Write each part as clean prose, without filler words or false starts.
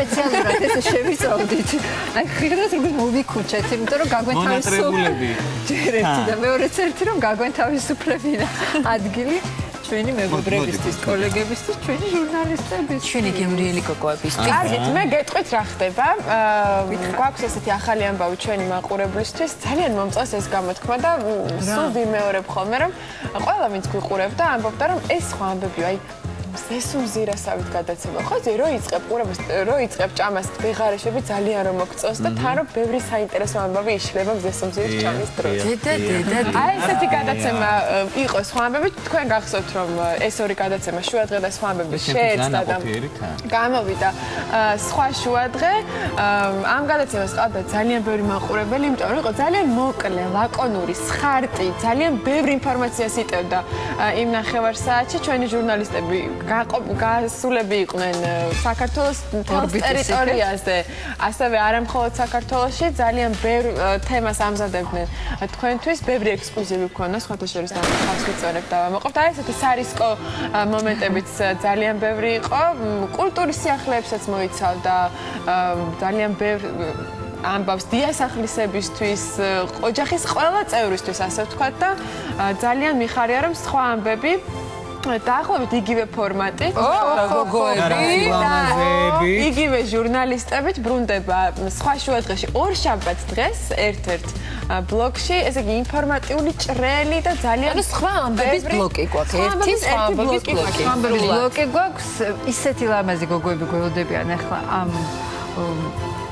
სპეციალურად ესე შევიწოდით. აი ხშირად როგორ მოვიქუჩეთ, იმიტომ რომ გაგვენთავისუფლები. ერთი და მეორეც ერთი რომ გაგვენთავისუფლებინა ადგილი. ჩვენი მეგობრებისთვის, კოლეგებისთვის, ჩვენი ჟურნალისტებისთვის, ჩვენი გემრიელი კოკოებისთვის. კარგით, მე გეტყვით რა ხდება. გვაქვს ესეთი ახალი ამბავი ჩვენი მაყურებლისთვის. ძალიან მომწონს ეს გამოთქმა და სულ ვიმეორებ ხოლმე, რომ ყველა ვინც გვიყურებდა, ამბობდა, რომ ეს სხვა ამბები, აი ზესუმზირასავით გადაცემა. ხო, ზე რო იწყებ ყურებას, რო იწყებ ჭამას, ვეღარეშები ძალიან რომ მოგწონს და თან რომ ბევრი საინტერესო ამბავი იშლება ზესუმზირის ჭამის დროს. აი ესეთი გადაცემა იყო სხვა ამბები, თქვენ გახსოვთ რომ ეს ორი გადაცემა შუადღე და სხვა ამბები შეეცდა და გამოვიდა სხვა შუადღე. ამ გადაცემას ყავდა ძალიან ბევრი მაყურებელი, იმიტომ რომ იყო ძალიან მოკლე, ლაკონური, სხარტი, ძალიან ბევრი ინფორმაციას იტევდა იმ ნახევარსაათში ჩვენი ჟურნალისტები გასულები იყვნენ საქართველოს ტერიტორიაზე, ასევე არამხოლოდ საქართველოში ძალიან ბევრ თემას ამზადებდნენ თქვენთვის, ბევრი ექსკლუზივი გქონდა, სხვათა შორის ხავს ვიწორებ და ვამოყობთ. აი ესეთი სარისკო მომენტებიც ძალიან ბევრი იყო, კულტურის სიახლეებსაც მოიცავდა ძალიან ბევრ ამბავს დიასახლისებისთვის, ოჯახის ყველა წევრისთვის, ასე ვთქვათ და ძალიან მიხარია რომ სხვა ამბები დაახლოებით იგივე ფორმატი, იგივე ჟურნალისტებით ბრუნდება სხვა შუადღეში ორ შაბათს დღეს ერთ-ერთ ბლოგში, ესე იგი ინფორმატიული ჭრელი და ძალიან სხვა ამბების ბლოკი გვაქვს. ერთი სხვა ამბების ბლოკი გვაქვს. ისეთი ლამაზი გოგოები გველოდებიან ახლა ამ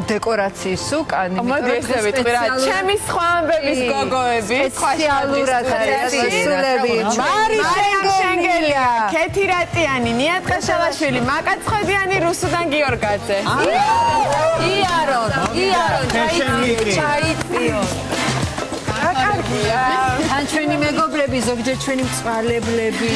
დეკორაციის უკან, მოდი ესე ვიტყვი რა, ჩემი სხვა ამბების გოგოები, სპეციალურად ასულები, მარიამ შენგელია, ქეთი რატიანი, ნიატ ყაშალაშვილი, მაკაცხოდიანი, რუსუდან გიორგაძე. იარონ, ჩაიწიო. კარგია. თან ჩვენი მეგობრები, ზოგჯერ ჩვენი მწვალებლები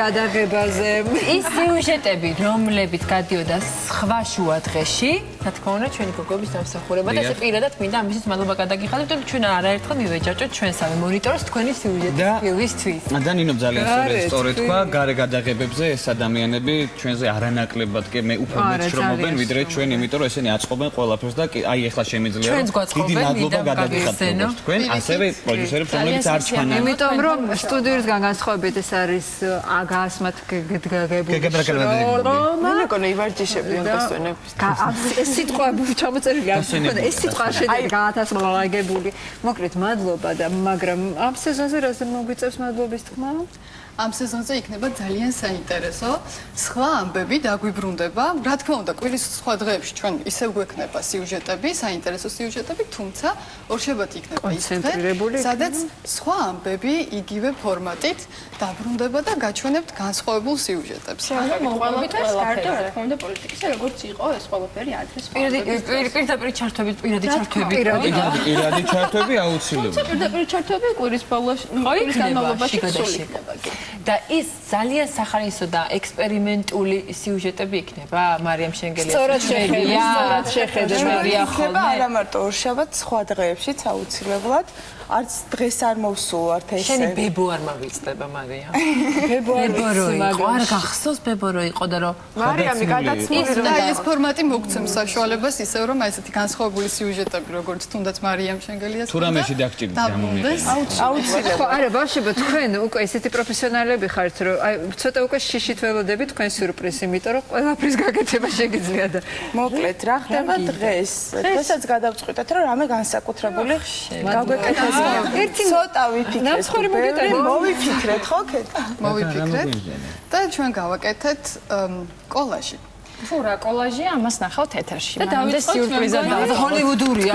გადაღებაზე. ის სიუჟეტები, რომლებიც გადიოდა სხვა შუადღეში, რა თქმა უნდა, ჩვენი გოგოების დამსახურება და ესე პირადად მინდა ამისთვის მადლობა გადაგიხადოთ, რომ ჩვენ არაერთხელ მივეჯაჭოთ ჩვენსავე მონიტორს თქვენი სიუჟეტის ფილმისთვის. და ნინო ძალიან სწორად თქვა, გარე გადაღებებზე ეს ადამიანები ჩვენზე არანაკლებად კი მე უფრო მეტ შრომობენ, ვიდრე ჩვენ, იმიტომ რომ ესენი აწყობენ ყველაფერს და აი ახლა შემიძლია რომ დიდი მადლობა გადაგიხადოთ თქვენ, ასევე პროდიუსერებს, რომლებიც არ ჩანან. იმიტომ რომ სტუდიისგან განსხვავებით ეს არის აგასმათ გეგებრაკელები. მე მეკონა ივარჯიშებიან დასვენების. ეს სიტყვა ჩამოწერილი არ ხონდა. ეს სიტყვა შეიძლება გაათასმალაგებული. მოკლედ მადლობა და მაგრამ ამ სეზონზე რაზე მოგვიწევს მადლობის თქმა? ამ სეზონზე იქნება ძალიან საინტერესო. სხვა ამბები დაგვიბრუნდება. რა თქმა უნდა, კვირის სხვა დღეებში ჩვენ ისევ გვექნება სიუჟეტები, საინტერესო სიუჟეტები, თუმცა ორშაბათი იქნება ის დღე, სადაც სხვა ამბები იგივე ფორმატით დაბრუნდება და გაჩვენებთ განსხვავებულ სიუჟეტებს. ყველაფერი სტარტო, რა თქმა უნდა, პოლიტიკისა, როგორც იყო ეს ყველაფერი ადრეს. პირდაპირ ჩართვებით, პირადი ჩართვები. პირადი ჩართვები აუცილებლად. პირდაპირ ჩართვები კვირის ბოლოს, კვირის განმავლობაში სულ იქნება. და ის ძალიან სახარისო და ექსპერიმენტული სიუჟეტები იქნება მარიამ შენგელიას. სწორად შეხედა. იქნება არა მარტო ორშაბათს, სხვა დღეებშიც აუცილებლად. არც დღეს არ მოვსულვართ ესე. შენი ბებო არ მავიწდება მარიამ. ბებო იყო, არ გახსოვს ბებო რო იყო და რომ მარიამი გადაცმული და ეს ფორმატი მოგცემს საშუალებას ისევ რომ აი ესეთი განსხვავებული სიუჟეტები როგორც თუნდაც მარიამ შენგელიას თუ რამეში დაგჭირდა გამომიყენე. აუცილებლად. არა ბავშვებო, თქვენ უკვე ესეთი პროფესიონალები ხართ, რომ აი ცოტა უკვე შიშით ველოდებით თქვენ სიურპრიზს, იმიტომ რომ ყველაფრის გაკეთება შეგიძლია და მოკლედ რა ხდება დღეს? დღესაც გადავწყვიტეთ რომ რამე განსაკუთრებული გაგვეკეთეს. ერთი ცოტა ვიფიქრეთ. ნამსხური მოგეტანა. მოვიფიქრეთ ხო ქეთ? მოვიფიქრეთ და ჩვენ გავაკეთეთ კოლაჟი. ხო რა კოლაჟია, ამას ნახავთ ეთერში. და დავიწყოთ სიურპრიზად და ჰოლივუდურია.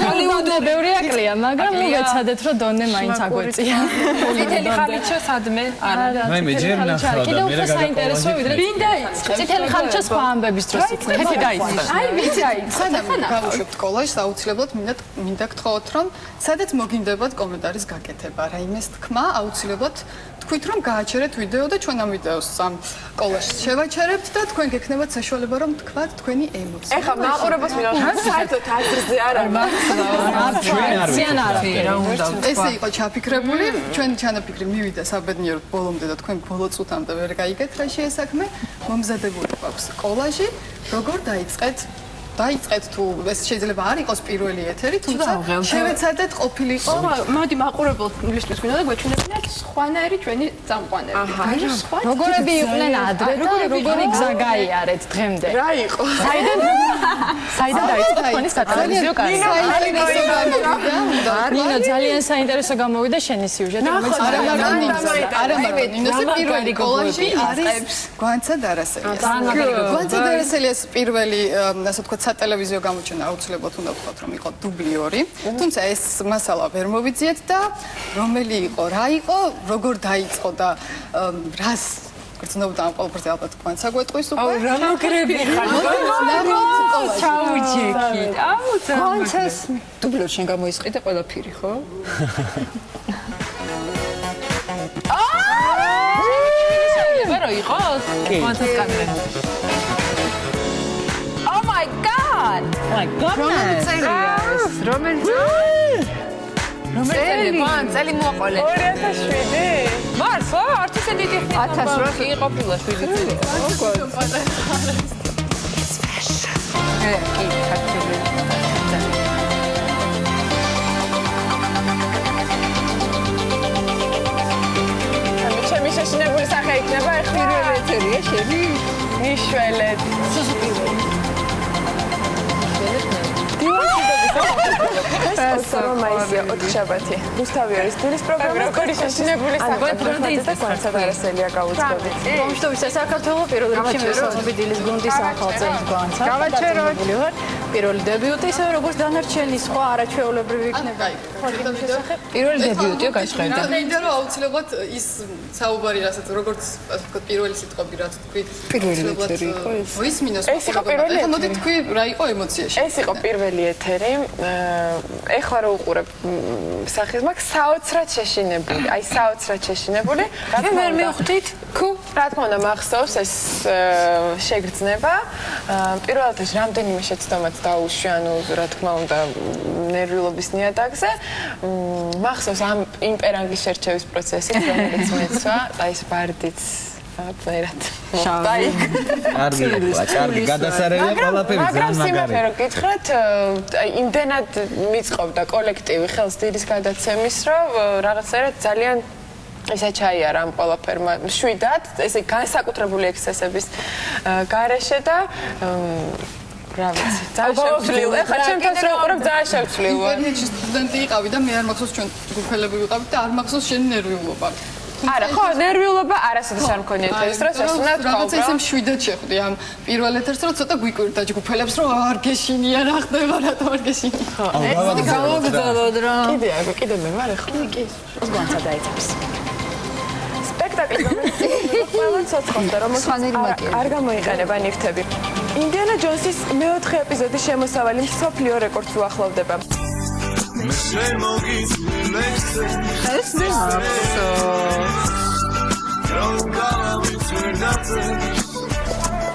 ჰოლივუდური ბევრი აკლია, მაგრამ მოგეცადეთ რომ დონე მაინც აგვეწია. წითელი ხალიჩო სადმე არა. მე ჯერ ნახავდა, კიდევ მე უფრო საინტერესო ვიდრე ვინ დაიწყებს. წითელი ხალიჩო სხვა ამბების დროს იქნება. ქეთი დაიწყებს. აი ვინ დაიწყებს? გავუშვებთ კოლაჟს, აუცილებლად მინდა გთხოვოთ რომ სადაც მოგინდებათ კომენტარის გაკეთება, რაიმეს თქმა, აუცილებლად თქვით რომ გააჩერეთ ვიდეო და ჩვენ ამ ვიდეოს ამ კოლაჟს შევაჩერებთ და თქვენ გექნებათ საშუალება რომ თქვათ თქვენი ემოცია. ეხლა მაყურებელს მინდა საერთოდ აზრზე არ არის. ესე იყო ჩაფიქრებული, ჩვენ ჩანაფიქრი მივიდა საბედნიეროდ ბოლომდე და თქვენ ბოლო წუთამდე ვერ გაიგეთ რა შეესაქმე. მომზადებული გვაქვს კოლაჟი, როგორ დაიწყეთ თუ ეს შეიძლება არ იყოს პირველი ეთერი, თუმცა შევეცადეთ ყოფილიყო. მოდი მაყურებელისთვის გვინდა და გვეჩვენებინათ სხვანაირი ჩვენი წამყვანები. როგორები იყვნენ ადრე და როგორი გზა გაიარეთ დღემდე. რა იყო? საიდან დაიწყო თქვენი სატელევიზიო კარიერა? ნინო ძალიან საინტერესო გამოვიდა შენი სიუჟეტი, რომელიც არა ნინოს პირველი კოლაჟი არის გვანცა დარასელიას. გვანცა დარასელიას პირველი ასე ვთქვათ სატელევიზიო გამოჩენა აუცილებლად უნდა ვთქვათ რომ იყო დუბლი 2. თუმცა ეს მასალა ვერ მოვიძიეთ და რომელი იყო, რა იყო, როგორ დაიწყო და რას გრძნობდა ამ ყველაფერზე ალბათ გვანცა გვეტყვის უკვე. აუ რა მოგრები ხარ? ჩაუჯექი. აუ გვანცას დუბლორში გამოისყიდე ყველაფერი, ხო? შეიძლება რომ იყოს? გვანცას კადრები. Oh my god! რომელი წელია ეს? რომელი წელი მოყოლე? 2007? მართლა? არც ისე დიდი ხნით 1800 იყო ყოფილა 7 წელი. კი, ხარჯები. ჩემი შეშინებული სახე იქნება ეხლა. პირველი ეთერია შენი? მიშველეთ. მაისია 4 შაბათი. რუსთავი არის დილის პროგრამა. როგორი შეშინებული სახე და გვანცა დარასელია გაუძღვებით. მომშტოვის საქართველოს პირველ რიგში მესამე დილის გუნდის ახალწელს გვანცა. გავაჩეროთ. პირველი დებიუტი ისე როგორც დანარჩენი სხვა არაჩვეულებრივი იქნება. პირველი დებიუტია გაჟღერდა. მინდა რომ აუცილებლად ის საუბარი რასაც როგორც ასე ვთქვათ პირველი სიტყვები რაც თქვი პირველი ეთერი იყო ეს. მოისმინოს. ეს იყო პირველი ეთერი. მოდი თქვი რა იყო ემოციაში. ეს იყო პირველი ეთერი. ეხლა რო უყურებ სახეს მაქვს საოცრად შეშინებული. აი საოცრად შეშინებული. ვერ მივხვდით? ქუ, რა თქმა უნდა მახსოვს ეს შეგრძნება. პირველად ეს რამდენიმე შეცდომაც დაუშვი, ანუ რა თქმა უნდა ნერვიულობის ნიადაგზე. მახსოვს ამ იმპერანგის შერჩევის პროცესი, რომელიც მეცვა, აი ეს ბარდიც აფერად. დაიქ. კარგი, გადასარევია ყველაფერი ძალიან მაგარი. მაგრამ სიმართლე გითხრათ, აი იმდენად მიწყობდა კოლექტივი ხელს დილის გადაცემის, რომ რაღაცნაირად ძალიან ესე ჩაიარა ამ ყველაფერმა შვიდად, ესე განსაკუთრებული ექსცესების გარეშე და რა ვიცი, ძალიან შევცვლილი. ეხლა ჩემთვის რა უყურებ, ძალიან შევცვლილი. ინტერნეტში სტუდენტი იყავი და მე არ მახსოვს ჩვენ ჯგუფელები ვიყავით და არ მახსოვს შენი ნერვიულობა. არა, ხო, ნერვიულობა არასოდეს არ მქონია ეს დროს, ეს უნდა თქვა. რაღაცა ისე მშვიდად შეხვდი ამ პირველ ეთერს, რომ ცოტა გვიკვირდა ჯგუფელებს, რომ არ გეშინია რა ხდება, რატო არ გეშინია. გავაგზავნოთ რა. კიდე მე ვარ ახლა. კი, ეს გვანცა დაიწყეს. სპექტაკლი ყველა ცოცხლობდა, რომელსაც არ გამოიყენება ნივთები. ინდიანა ჯონსის მეოთხე ეპიზოდის შემოსავალი მსოფლიო რეკორდს უახლოვდება. ეს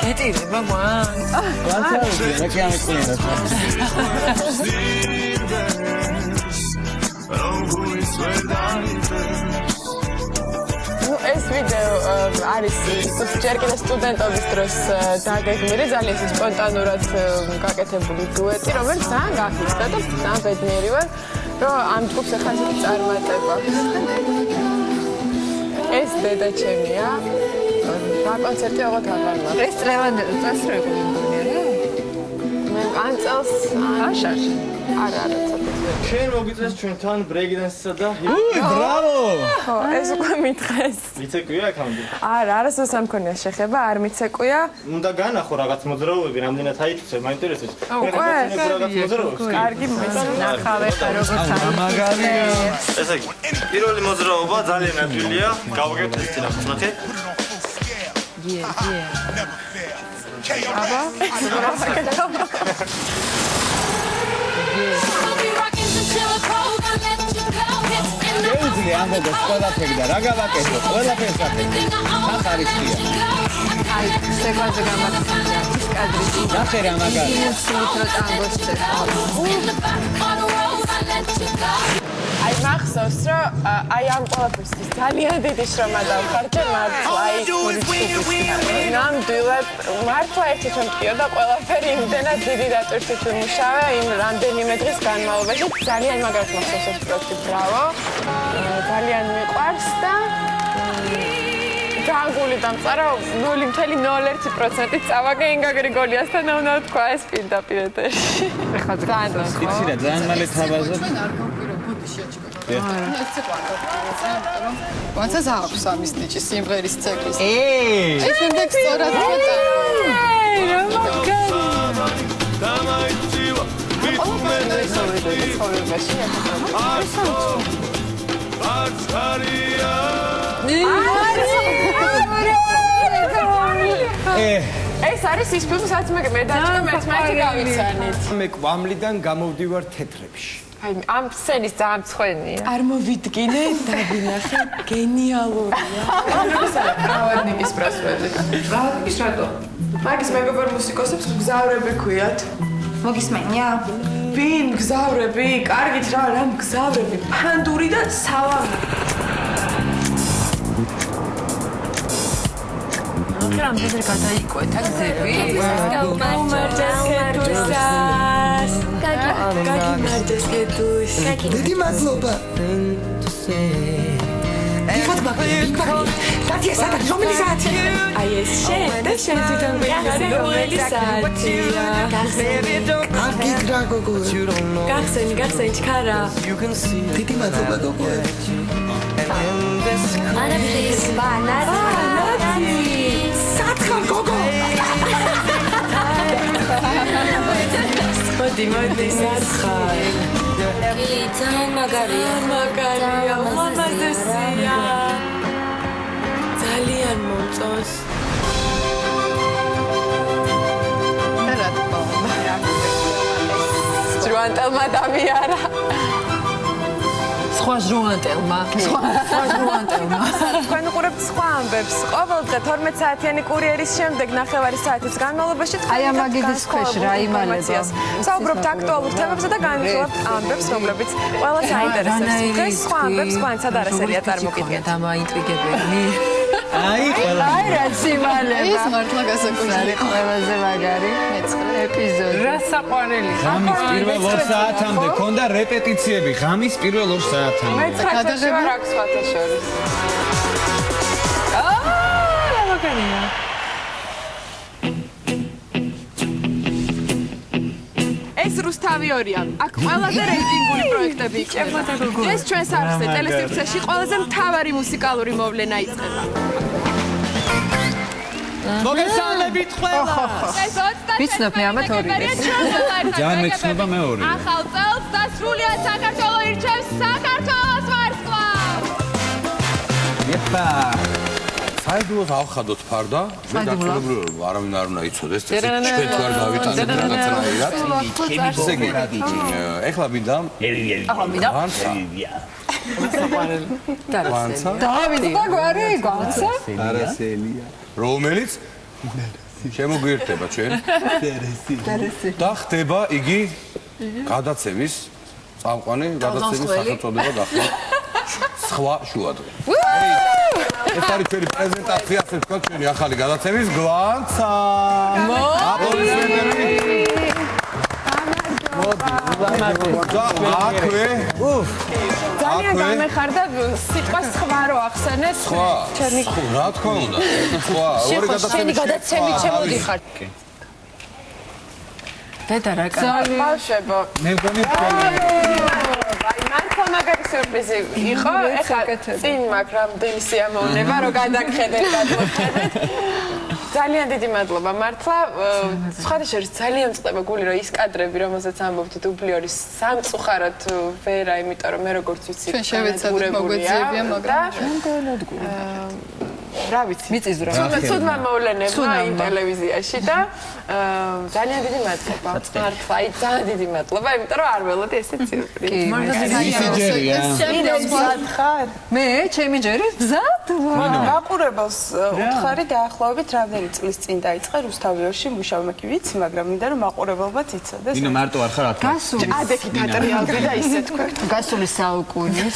გეტირება მან. რა კი ამეწინა. ეს ვიდეო არის ჯერ კიდევ სტუდენტობის დროს დაგეგმილი, ძალიან სპონტანურად გაკეთებული დუეტი, რომელიც ძალიან გახიწყდა და ძალიან ბედნიერი ვარ, რომ ამ ჯგუფს ახლა ისეთი წარმატება. ეს დედა ჩემია. რა კონცერტი აღარ გავარმა. ეს წასრები მგონია რა. მე ამ წელს აშაში. არა, ცოტა. ჩვენ მოგიწევს ჩვენთან ბრეიგდენსსა და ბრავო! ხო, ეს უკვე მითხეს. მიცეკვია აქამდე? არა, არასდროს არ მქონია შეხება, არ მიცეკვია. უნდა განახო რაღაც მოძრაობები, რამდენად აიწევს, მაინტერესებს. უკვე? რაღაც მოძრაობებს. კარგი, ნახავე ხა როგორც მაგარი. ესე იგი, პირველი მოძრაობა ძალიან ადვილია. გავაკეთეთ ეს წინახავს, ნახე. აბა, გეუძი ყოფილი ამ გოგოს ყველაფერი და რა გავაკეთო ყველაფერს აკეთე ახარიშია აი სეკვაზე გამართულია ის კადრი ნახე რა მაგარი ინსულტ რო ტანგოს აი მახსოვს რომ აი ამ ყველაფერს ძალიან დიდი შრომა დავხარჯე მართლა აი ნამდვილად მართლა ერთი ჩემპიო და ყველაფერი იმდენად დიდი დატვირთვით ვიმუშავე იმ რამდენიმე დღის განმავლობაში ძალიან მაგარად მახსოვს ეს პროექტი ბრავო ძალიან მიყვარს და გაგული დამწარა 0.01% წავაგე ინგა გრიგოლიასთან უნდა თქვა ეს პირდაპირ ეთერში ეხლა ძალიან იცი რა ძალიან მალე თავაზობ ვანცას აქვს ამის ნიჭი სიმღერის ცეკვის. ეს შემდეგ სწორად მოწა. რა მაგარი. ეს არის ის ფილმი, სადაც მე დაჭრა მეთმეთი გავიცანით. მე კვამლიდან გამოვდივარ თეთრებში. აი ამ სცენის ძალიან მცხვენია. არ მოვიდგინე, დავინახე, გენიალურია. რავადნიკის პროსპექტი. რავადნიკის რატო? მაგის მეგობრ მუსიკოსებს გზავრები ქვიათ. მოგისმენია? ვინ გზავრები? კარგით რა გზავრები? ფანდური და სალამი. რამდენი გადაიკვეთა გზები? დიდი მადლობა. იხოთ მაგარი, საათი საათი, რომელი საათი? აი ეს შენ და შენ თვითონ გახსენ რომელი საათია? კარგი რა გოგო. გახსენ ჩქარა. დიდი მადლობა გოგო. ანაბრის ბანანი. სათხარ გოგო. მოდი სათხარ. ძალიან მაგარია. ლამაზესია. ძალიან მომწონს. რა თქმა უნდა. ჯვანტელმა დამიარა. სხვა ჟუანტელმა. თქვენ უყურებთ სხვა ამბებს. ყოველ დღე 12 საათიანი კურიერის შემდეგ ნახევარი საათის განმავლობაში აი ამ აგიდის ქვეშ რა იმალება. საუბრობთ აქტუალურ თემებზე და განვიხილავთ ამბებს, რომლებიც ყველას აინტერესებს. დღეს სხვა ამბებს ყვანცად არასერია წარმოგიდგენთ. დამაინტრიგებელი. აი ყველა აი რა სიმალება. ეს მართლა გასაკვირია. ყველაზე მაგარი ეპიზოდი. რა საყვარელი. ღამის პირველ 2 საათამდე ქონდა რეპეტიციები, ღამის პირველ 2 საათამდე. მე ცხადაში ვარ აქ სხვათა შორის. რა მაგარია. ეს რუსთავი 2-ია. აქ ყველაზე რეიტინგული პროექტები იქნება. ეს ჩვენს არხზე ტელესტიპსაში ყველაზე მთავარი მუსიკალური მოვლენა იწყება. მოგესალმებით ყველას. ეს 20 ვიცნობ მე ამათ ორი. ძალიან მეცნობა მეორე. ახალ წელს დასრულიად საქართველოს ირჩევს საქართველოს ვარსკვლავს. եպა საიდუმლოს ავხადოთ ფარდა, მე დაწუნებრივ არავინ არ უნდა იცოდეს, ჩვენ თქვენ გავიტანეთ რაღაცნაირად. ესე იგი, ეხლა მინდა ვანცა. დავით და გვარი გვანცა? არასელია. რომელიც შემოგვიერთება ჩვენ. და ხდება იგი გადაცემის წამყვანი, გადაცემის სახელწოდება გახდა სხვა შუადღე. ეს არის ჩვენი პრეზენტაცია, ასე ვთქვათ, ჩვენი ახალი გადაცემის გვანცა. აპლოდისმენტები. აკვე. ძალიან გამეხარდა სიტყვა სხვა რო ახსენეთ. სხვა. რა თქმა უნდა. სხვა. ორი გადაცემით შემოდიხარ. დედა რა კაცი. ბავშვებო. მე მგონი აი მართლა მაგარი სიურპრიზი იყო. ეხლა წინ მაქვს რამდენი სიამოვნება რომ გადაგხედეთ. ძალიან დიდი მადლობა მართლა. სხვათა შორის ძალიან მწყდება გული რომ ის კადრები რომელსაც ამბობთ დუბლიორის სამწუხაროდ ვერა, იმიტომ რომ მე როგორც ვიცი ჩვენ შევეცადეთ მოგვეძიებია, მაგრამ რა ვიცი. მიწიზვრა. ცუდმა მოვლენებმა იმ ტელევიზიაში და ძალიან დიდი მადლობა. მართლა, აი ძალიან დიდი მადლობა, იმიტომ რომ არ ველოდი ესეც სიურპრიზი. მე ჩემი ჯერი მზად ვარ. მაყურებელს უთხარი დაახლოებით რამდენი წლის წინ დაიწყე რუსთავიორში მუშაობა კი ვიცი, მაგრამ მინდა რომ მაყურებელმაც იცოდეს. ნინო მარტო არ ხარ ათქვა. ადექი პატრიარქი და ისე თქვა. გასული საუკუნის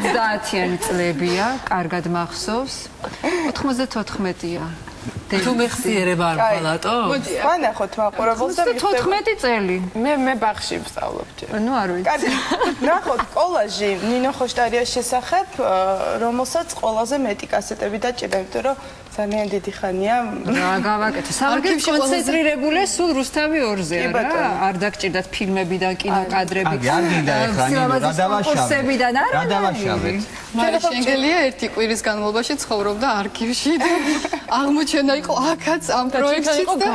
30-იანი წლებია, კარგად მახსოვს. 94-ია. თუ მეხსიერება არ მყოლატო? მოდი, ვანახოთ მაყურებელს და 14 წელი. მე ბაღში ვსწავლობ ჯერ. ნუ არ ვიცი. კარგი. ნახოთ კოლაჟი ნინო ხოშტარიას შესახებ, რომელსაც ყველაზე მეტი კასეტები დაჭირდა, იმიტომ რომ ძალიან დიდი ხანია. რა გავაკეთე. საარქივში კონცენტრირებულია სულ რუსთავი 2-ზე რა. არ დაგჭირდათ ფილმებიდან, კინოკადრები. არ გინდა ეხლა ნინო რა დავაშავეთ. რა დავაშავეთ. მაგრამ შეგელია ერთი კვირის განმავლობაში ცხოვრობდა არქივში და აღმოჩენა იყო აქაც ამ პროექტში და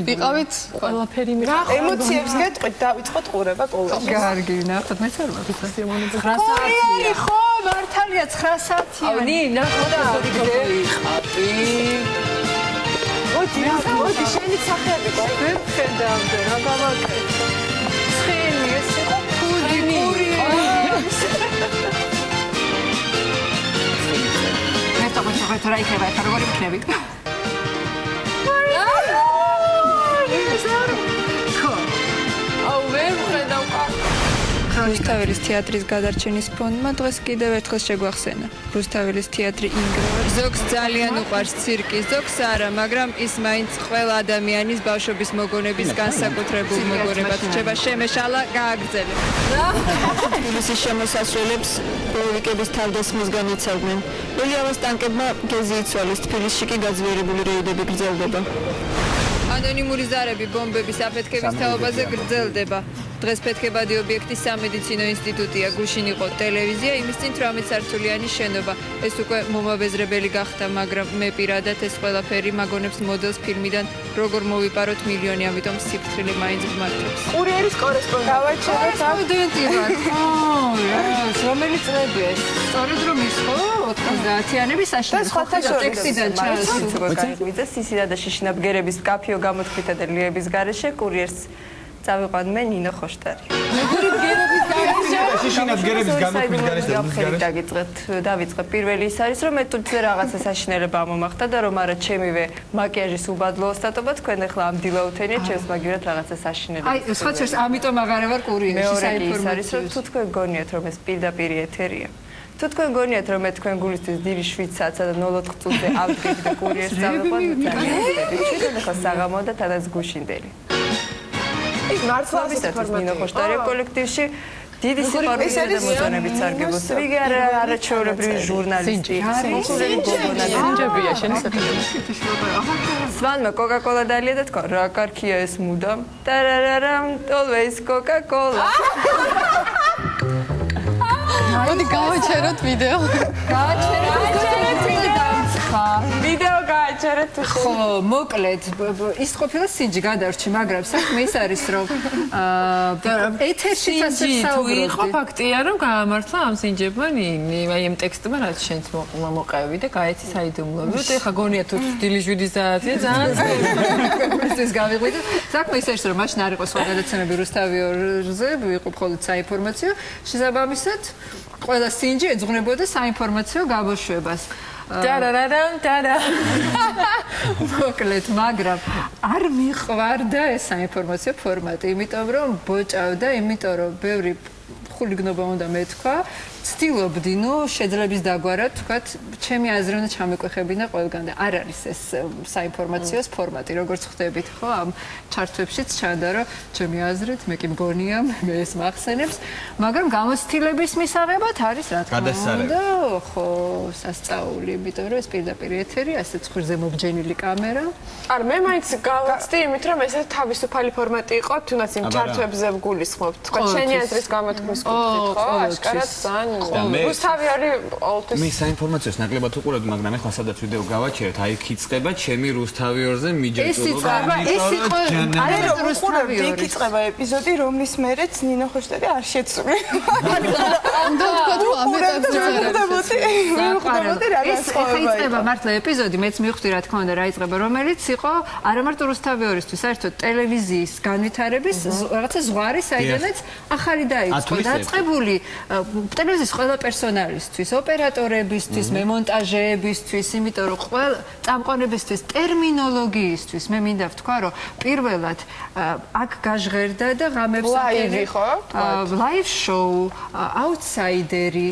ვიყავით ყველაფერი მირა. ემოციებს გეტყვით, დავიწყოთ ყურება კოლაჟს. კარგი, ნახოთ მე წარ ვაკეთე. 9 საათია. ხო, მართალია 9 საათია. ავნი, ნახოთ და ვიყავი. მოდი, შენი სახეები მე ხედავდე, რა გავაკეთე. ცხენი, ეს იყო ფუდი. მე რა იქნება, ხა როგორი იქნები? რუსთაველის თეატრის გადარჩენის ფონდმა დღეს კიდევ ერთხელ შეგვახსენა. რუსთაველის თეატრი ინგრევა. ზოგს ძალიან უყვარს ცირკი, ზოგს არა, მაგრამ ის მაინც ყველა ადამიანის ბავშვობის მოგონების განსაკუთრებულ მოგონებად რჩება. შემეშალა გააგრძელებ. თბილისის შემოსასვლელებს ბოლშევიკების თავდასხმისგან იცავდნენ. ელიავას ტანკებმა გეზი იცვალეს, თბილისში კი გაძლიერებული რეიდები გრძელდება. ანონიმური ზარები ბომბების აფეთქების თაობაზე გრძელდება. დღეს ფეთქებადი ობიექტი სამედიცინო ინსტიტუტია, გუშინ იყო ტელევიზია, იმის წინ 18 სართულიანი შენობა. ეს უკვე მომაბეზრებელი გახდა, მაგრამ მე პირადად ეს ყველაფერი მაგონებს მოდელს ფილმიდან როგორ მოვიპაროთ მილიონი, ამიტომ სიფრთხილე მაინც გმართებს. კურიერის კორესპონდენტი სტუდენტი ვარ. რომელი წლებია ეს? სწორედ რომ ის ხო 90-იანები საშინელი ტექსტიდან ჩასულ. გაიგვიძა სისიდა და შიშნაბგერების კაფეო გამოთქმითა და ლიების გარეშე კურიერს წავიყვანმე ნინო ხოშტარი. მეგური ბგერების გარეშე? შიშნაბგერების გამოთქმის გარეშე. დავიწყე პირველი ის არის რომ მე თვითონ რაღაცა საშინელება მომახდა და რომ არა ჩემივე მაკიაჟის უბადლო ოსტატობა თქვენ ახლა ამ დილაუთენია ჩემს მაგივრად რაღაცა საშინელება. აი სხვა შეს ამიტომ აღარა ვარ კურიერში საინფორმაციო. ის არის რომ თუ თქვენ გონიათ რომ ეს პირდაპირ ეთერია. თუ თქვენ გონიათ რომ მე თქვენ გულისთვის დილის 7 საათსა და 0-4 წუთზე ავდგები და კურიერს წავიყვან ძალიან შეიძლება ხო საღამო და თანაც გუშინდელი. ის მართლა ნინო ხოშტარია კოლექტივში დიდი სიყვარულით და მოწონებით სარგებლობს. ვიგე არაჩვეულებრივი ჟურნალისტი. სინჯებია შენი საფეხური. სვანმა კოკა-კოლა დალია და თქვა რა კარგია ეს მუდამ. ტარარარამ always coca-cola. მოდი გავაჩეროთ ვიდეო. გავაჩეროთ ვიდეო. ვიდეო გააჩერეთ თუ ხო, მოკლედ ის ყოფილა სინჯი გადარჩი, მაგრამ საქმე ის არის რომ ეთერში თუ იყო ფაქტია რომ გაამართლა ამ სინჯებმა აი ამ ტექსტმა რაც შენც მოყევი და გაეცი საიდუმლოები და ეხა გონია თუ დილის 7 საათია ძალიან ეს გავიღვიდე. საქმე ის არის რომ მაშინ არ იყო სხვა გადაცემები რუსთავი 2-ზე, ვიყო მხოლოდ საინფორმაციო. შესაბამისად, ყველა სინჯი ეძღვნებოდა საინფორმაციო გამოშვებას. ტარარარამ ტარა. მოკლედ, მაგრამ არ მიყვარდა ეს საინფორმაციო ფორმატი, იმიტომ რომ ბოჭავდა, იმიტომ რომ ბევრი ხულიგნობა უნდა მეთქვა. ცდილობდი, შეძლების დაგვარად, თქვათ, ჩემი აზრი უნდა ჩამეკვეხებინა ყველგან და არ არის ეს საინფორმაციოს ფორმატი, როგორც ხვდებით, ხო, ამ ჩარტვებშიც ჩანდა, რომ ჩემი აზრით, მე კი მგონია, მე ეს მახსენებს, მაგრამ გამოცდილების მისაღებად არის რა თქმა უნდა, ხო, სასწაული, იმიტომ რომ ეს პირდაპირ ეთერი, ასეც ხვირზე მობჯენილი კამერა. არ მე მაინც გავაცდი იმით, რომ ეს თავისუფალი ფორმატი იყო, თუნდაც იმ ჩარტვებზე ვგულისხმობ. თქვა, შენი აზრის გამოთქმის კითხავთ, ხო? აშკარად ძალიან. რუსთავი არის ყოველთვის. მე საინფორმაციოს ნაკლებად უყურებდი, მაგრამ ეხლა სადაც ვიდეო გავაჩერეთ, აი იქიწყება ჩემი რუსთავიორზე მიჯეჭულობა. ეს იყო რუსთავიორი. იქიწყება ეპიზოდი, რომლის მერეც ნინო ხოშტარი არ შეცვლი. უნდა ვთქვათ, რომ ამ ეტაპზე ეს იწყება მართლა ეპიზოდი, მეც მივხვდი რა თქმა უნდა რა იწყება, რომელიც იყო არა მარტო რუსთავიორისთვის, საერთოდ ტელევიზიის განვითარების რაღაცა ზღვარი, საიდანაც ახალი დაიწყო. დაწყებული ტელევიზიის ყველა პერსონალისთვის, ოპერატორებისთვის, მემონტაჟეებისთვის, იმიტომ რომ ყველა წამყვანებისთვის, ტერმინოლოგიისთვის, მე მინდა ვთქვა, რომ პირველად აქ გაჟღერდა და ღამებს ლაივი ხო? ლაივ შოუ, აუთსაიდერი,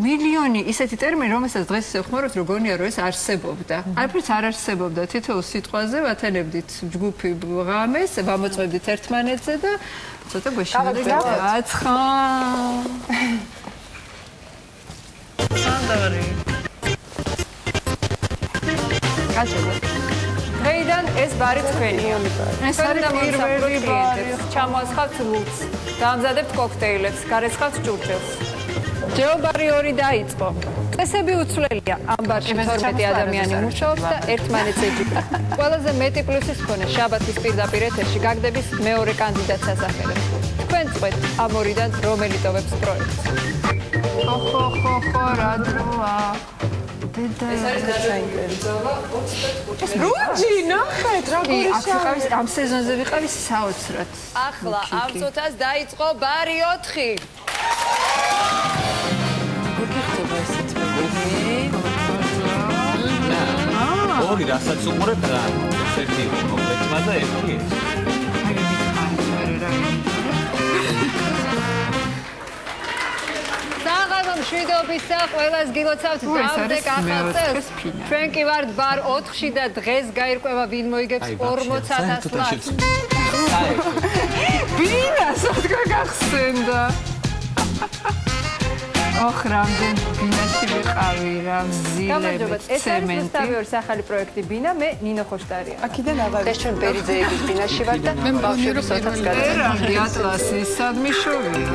მილიონი ისეთი ტერმინი, რომელსაც დღეს ისე ვხმარობთ, რომ გონია რომ ეს არსებობდა. არაფერს არ არსებობდა, თითოეულ სიტყვაზე ვათენებდით ჯგუფი ღამეს, ვამოწმებდით ერთმანეთზე და ცოტა გვეშინოდა გაცხა. სანდარი. გაჩერდა. დღეიდან ეს ბარი თქვენი. ეს არის პირველი ბარი. ჩამოასხავთ ლუც. დაამზადებთ კოქტეილებს, გარეცხავთ ჭურჭელს. ჯეობარი 2 დაიწყო. წესები უცვლელია. ამ ბარში 12 ადამიანი მუშაობს და ერთმანეთს ეჯიბრა. ყველაზე მეტი პლუსის მქონე შაბათის პირდაპირ ეთერში გაგდების მეორე კანდიდატს ასახელებს. თქვენ წყვეთ ამ ორიდან რომელი ტოვებს პროექტს. ხო, რა დროა. ეს არის საინტერესო. რუჯი, ნახეთ, რა გულიშავი. ამ სეზონზე ვიყავი საოცრად. ახლა ამ წუთას დაიწყო ბარი 4. გიხდება ესეც მე. ორი რასაც უყურებ რა. ერთი კომპლექტმა და ერთი ეს. მშვიდობისა ყველას გილოცავთ დავდეკ ახალ წელს. ჩვენ კი ვართ ბარ 4-ში და დღეს გაირკვევა ვინ მოიგებს 40,000 ლარს. ბინას ოთხი გახსენდა. ოხ რამდენ ბინაში ვიყავი რა მზილები ცემენტი. ეს ახალი პროექტი ბინა, მე ნინო ხოშტარია. აქედან აღარ ეს ჩვენ ბერიძეების ბინაში ვარ და მე ბავშვების ოთახს გადავიდა. ატლასი სადმი შოვია.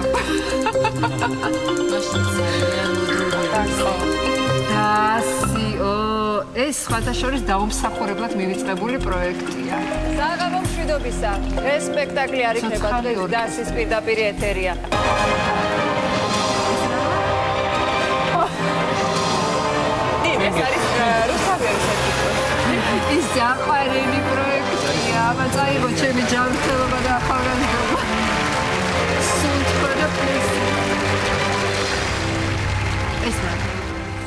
ეს სხვათა შორის დაუმსახურებლად მივიწყებული პროექტია. საღამო მშვიდობისა. ეს სპექტაკლი არ იქნება დღეს დასის პირდაპირ ეთერია. ეს არის რუსთავიორის ეთიკა. ის აყვარელი პროექტია. ამას აიღო ჩემი ჯანმრთელობა და ახალგაზრდობა. სულ თქვა პლისი. ეს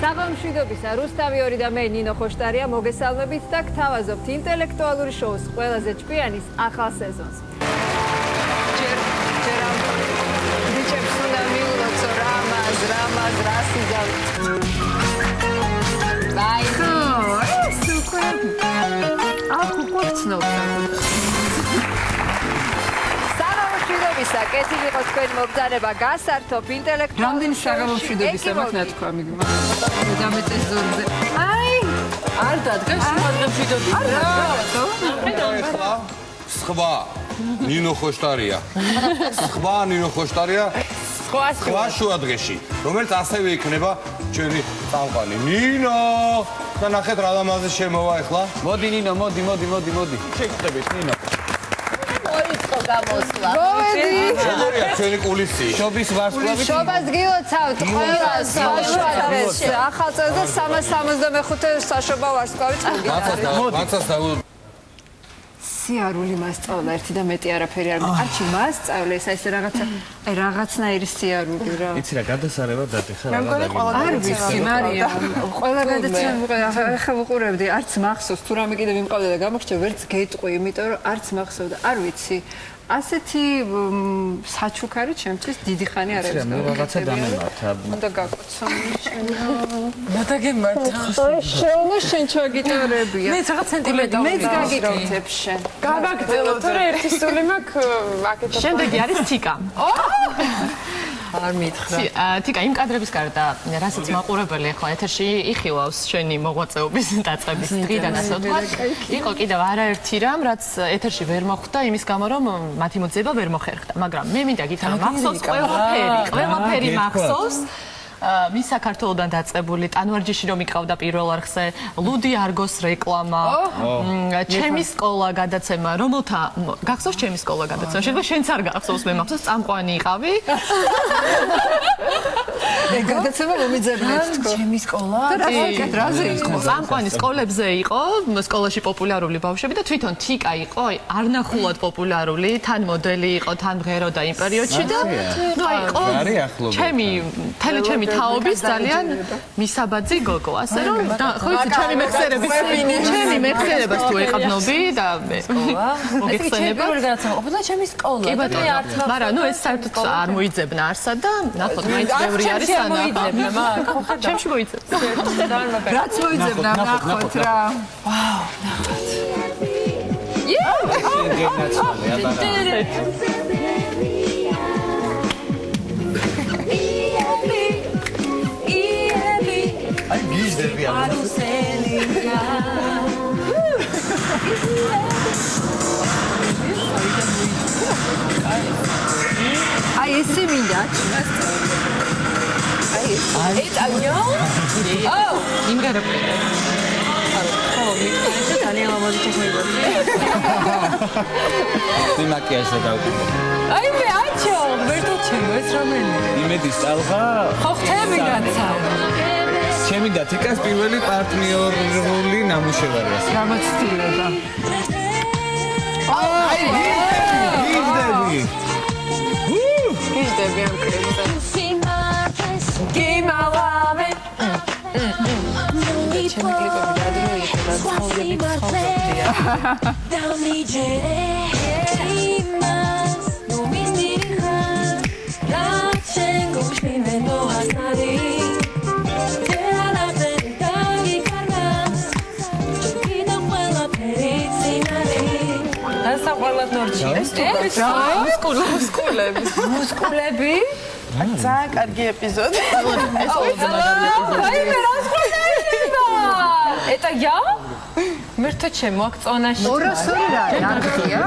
საღამო მშვიდობისა. რუსთავიორი და მე ნინო ხოშტარია მოგესალმებით და გთავაზობთ ინტელექტუალური შოუს ყველაზე ჭკვიანის ახალ სეზონს. ჯერ ბიჭებს უნდა მიულოცო რამაზ რასიზავთ. აი, ეს უკვე აკუპორცნობდა. საღამო მშვიდობისა, კეთილი იყო თქვენი მობრძანება, გასართობ ინტელექტუალური. რამდენი საღამო მშვიდობისა მაქვს ნათქვამი გმა. დამეწეს ზურგზე. აი, არ დადგეს საღამო მშვიდობისა. ახლა სხვა ნინო ხოშტარია. სხვა ნინო ხოშტარია. სხვა შუადღეში, რომელიც ასევე იქნება ჩვენი წამყვანი. ნინო! და ნახეთ რა დამაზე შემოვა ახლა. მოდი ნინო, მოდი. შეგხვდებით ნინო. მოიწყო გამოსვლა. მოვედი. როგორია ჩვენი კულისი? შობის ვარსკვლავით. შობას გილოცავთ ყველას საშუალებას. ახალ წელს და 365 საშობა ვარსკვლავით წავიდა. მაცას დაუ სიარული მასწავლა ერთი და მეტი არაფერი არ მაქვს. არჩი მასწავლე ეს ეს რაღაცნაირი სიარული რა. იცი რა გადასარება დადიხა რა გადაგინდა. არ ვიცი მარია. ყველა გადაცემა ახლა ვუყურებდი, არც მახსოვს თუ რამე კიდე მიმყავდა და გამორჩა ვერც გეტყვი, იმიტომ რომ არც მახსოვდა. არ ვიცი. ასეთი საჩუქარი ჩემთვის დიდი ხანი არ არის. მე რაღაცა დამემართა. უნდა გაკოცო. უნდა გემართა. შეუნა შენ ჩაგიტარებია. მე რაღაც სენტიმეტრი. მეც გაგიკეთებ შენ. გავაგრძელო, თორე ერთი სული მაქვს, აკეთებ. შემდეგი არის თიკა. არ მითხრა. თიკა იმ კადრების გარდა, რასაც მაყურებელი ახლა ეთერში იხილავს შენი მოღვაწეობის დაწყების დღიდან ასე ვთქვათ, იყო კიდევ არაერთი რამ, რაც ეთერში ვერ მოხვდა იმის გამო, რომ მათი მოძიება ვერ მოხერხდა, მაგრამ მე მინდა გითხრა, მახსოვს ყველაფერი მახსოვს. მის საქართველოდან დაწყებული ტანვარჯიში რომ იყავდა პირველ არხზე, ლუდი არგოს რეკლამა, ჩემი სკოლა გადაცემა, რომელთა გახსოვს ჩემი სკოლა გადაცემა? შეიძლება შენც არ გახსოვს, მე მახსოვს წამყვანი იყავი. გადაცემა მომიძებნეთ თქო. ჩემი სკოლა? რაზე იყო? წამყვანი სკოლებზე იყო, სკოლაში პოპულარული ბავშვები და თვითონ თიკა იყო, არნახულად პოპულარული, თან მოდელი იყო, თან მღეროდა იმ პერიოდში და იყო ჩემი თაობის ძალიან მისაბაძი გოგო, ასე რომ ხო იცი ჩემი მეხსიერებას თუ ეყრდნობი და მე მოგეხსენება. ყოფილა ჩემი სკოლა. კი ბატონო, მაგრამ ნუ ეს საერთოდ არ მოიძებნა არსად და ნახოთ მაინც ბევრი არის ანა. ჩემში მოიძებნა. რაც მოიძებნა ნახოთ რა. ვაუ, ნახოთ. აი გიჟდები ამ აი ესე მინდა აი ეტანიო აუ იმგარაფერა ხო მიქნე ძალიან ლამაზი ჩეხმებოდი მე მაკიაჟზე დავკიდე აი მე აჩო ვერტო ჩემო ეს რომელია იმედის წალღა ხო ხთები განცავა ჩემი და თიკას პირველი პარტნიორული ნამუშევარია. გამოცდილება. აი, გიჟდები. გიჟდები ამ კრებზე. გიმალავე. ჩემი კლიპები რადიო იქნება ცხოვრების ცხოვრებია. საყვალად ნორჩი. ეს მუსკულები. მუსკულები? ძალიან კარგი ეპიზოდი. ეს აი მე რას ხდება? ეტა ია? მერტო ჩემო აქ წონაში. ორასორი რა, ნახია?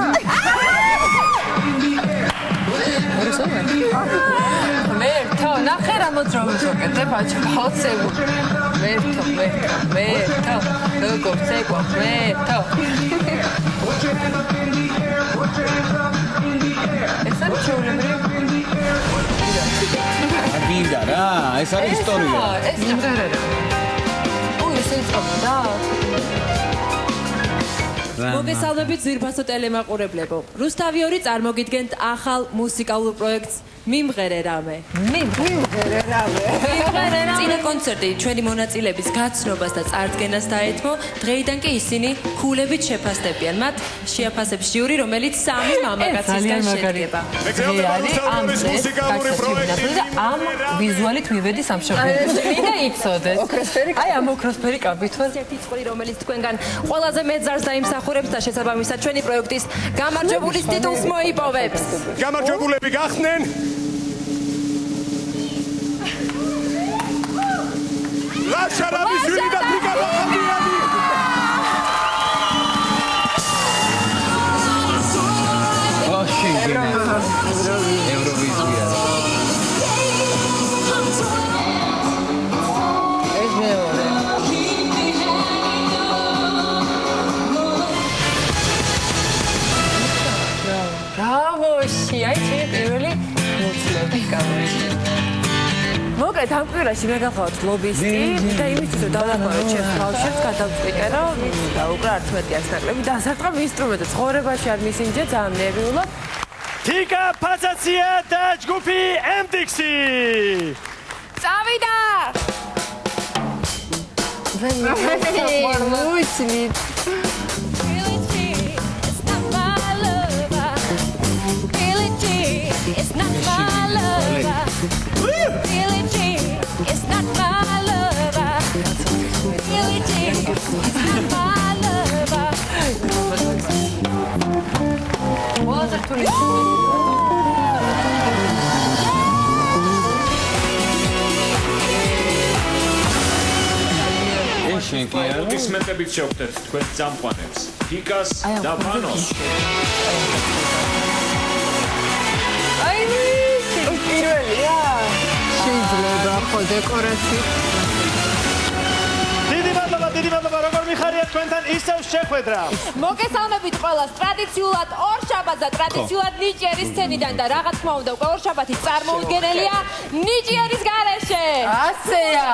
მერტო, ნახე რა მოძრავებს ვაკეთებ, აჩო, ხოცებო. მერტო. როგორც ეკვა, მერტო. ეს არის ჩვეულებრივი. მინდა რა, ეს არის ისტორია. ეს იმღერა. ეს იწყებდა. მოგესალმებით ძვირფასო ტელემაყურებლებო. რუსთავი 2 წარმოგიდგენთ ახალ მუსიკალურ პროექტს მიმღერე რამე. მიმღერე რამე. წინა კონცერტი ჩვენი მონაწილეების გაცნობას და წარდგენას დაეთმო, დღეიდან კი ისინი ქულებით შეფასდებიან. მათ შეაფასებს ჟიური, რომელიც 3 მამაკაცისგან შედგება. ამ ვიზუალით მივედი სამშობლოში. მინდა იცოდეს. აი ამ ოქროსფერი კაბით ვარ. ერთი წყური, რომელიც თქვენგან ყველაზე მეძარს დაიმსახურებს და შესაბამისად ჩვენი პროექტის გამარჯვებულის ტიტულს მოიპოვებს. გამარჯვებულები გახდნენ ლაშარაბის შვილი და თიკა ბახალიანი. ვაში ევროვიზია. ეს მეორე. ბრავოში, აი ჩემი პირველი მოცლები გამოიჩინა. მოკლედ ამ კვირაში მე გავხავთ ლობისტი და იმისთვის რომ დავაყენო ჩემს ბავშვებს გადავწყვიტე რომ დაუკრა 11-ას ნაკლები დასარტყამ ინსტრუმენტი ცხოვრებაში არ მისინჯე ძალიან ნერვიულად თიკა ფაცაცია და ჯგუფი MDX-ი წავიდა მოიცნით It's not my lover. Billie Jean, it's not my lover. Billie Jean, it's not my lover. Was it აპლოდისმენტებით შევხვდეთ თქვენ წამყვანებს ფიკას და ვანოს პირველია შეიძლება ხო დეკორაციით დიდი მადლობა როგორ მიხარია თქვენთან ისევ შეხვედრა მოგესალმებით ყველას ტრადიციულად ორშაბათს და ტრადიციულად ნიჭიერის სცენიდან და რა თქმა უნდა უკვე ორშაბათი წარმოუდგენელია ნიჭიერის გარეშე ასეა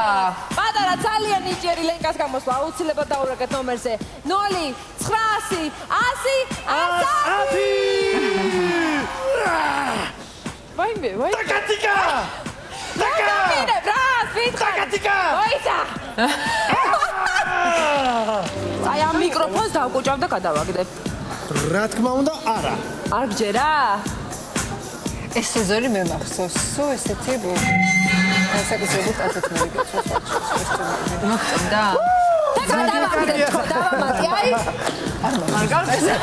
პატარა ძალიან ნიჭიერი ლენკას გამოსვლა აუცილებლად დაურეკეთ ნომერზე 0 900 100 ვაიმე ტაკატიკა ტაკატიკა ბრას ვიტყატიკა ოისა აი ამ მიკროფონს დავკუჭავ და გადავაგდებ. რა თქმა უნდა, არა. არ გჯერა? ეს სეზონი მე მახსოვს, სულ ესეთი განსაკუთრებით ასეთ მერიგებს მოხდა. დავამატი, აი. არ გავწესე.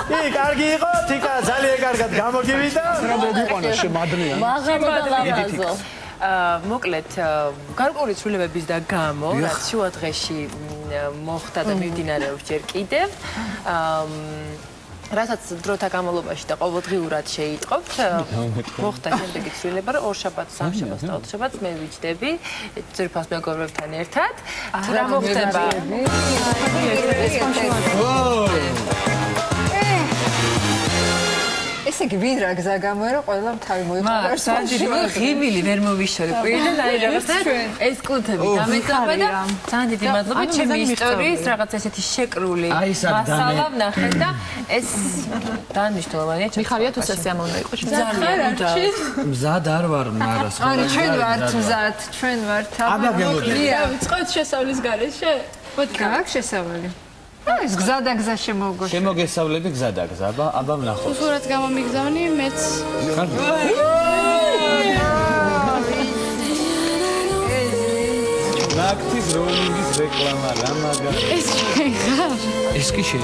კი, კარგი იყო, თიკა ძალიან კარგად გამოგივიდა. რა მოგიყვანა შემადლია. მაღალმადლაბაზო. მოკლედ გარკვეული ცვლილებების და გამო რაც შუა დღეში მოხდა და მიმდინარეობს ჯერ კიდევ რასაც დროთა განმავლობაში და ყოველდღიურად შეიტყობთ მოხდა შემდეგი ცვლილება რომ ორშაბათს სამშაბათს და ოთხშაბათს მე ვიჯდები ძირფას მეგობრებთან ერთად თუ რა მოხდება ესე იგი ვინ რა გზა გამოერო ყველამ თავი მოიყვანოს სანდიდი ღიმილი ვერ მოვიშორე პირიდან აი რაღაცა ეს კუნთები დამეწავე და სანდიდი მადლობა ჩემი ისტორიის რაღაც ესეთი შეკრული მასალა ვნახე და ეს დანიშნულოვანია მიხარია თუ სასიამოვნო უნდა იყოს ძალიან მზად არ ვარ მაგრამ არა ჩვენ ვართ მზად ჩვენ ვართ აბა გელოდები ვიწყოთ შესავლის გარეშე გააქვს შესავალი ეს გზა და გზა შემოგო შემოგესავლები გზა და გზა აბა ვნახოთ უსურათ გამომიგზავნი მეც ნაქტის როულინგის რეკლამა რა მაგარი ეს შენ ხარ ეს კი შენ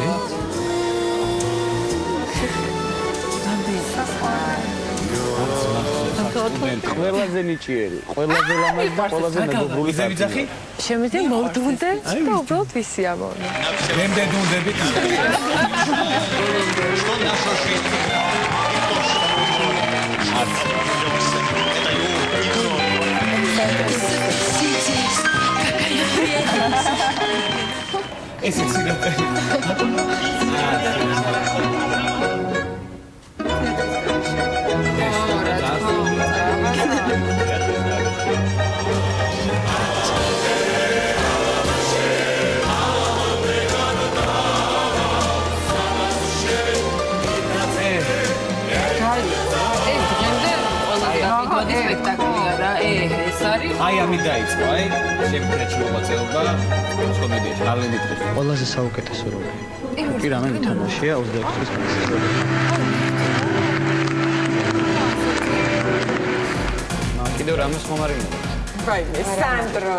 ყველაზე ნიჭიერი, ყველაზე ლამაზი და ყველაზე მეგობრული ვიძახი? შემიძლია მოვდუნდე და უბრალოდ ვისიამოვნო. გემდე დუნდებით. ეს ციგატე. აი ამით დაიწყო, აი, შემდგომში მოღვაწეობა კომედიაში, ალენით. ყველაზე საუკეთესო როლი. კი რამე ვითამაშია 26 წლის განმავლობაში. კიდევ რამეს ხომარინო? ვაიმე, სანდრო.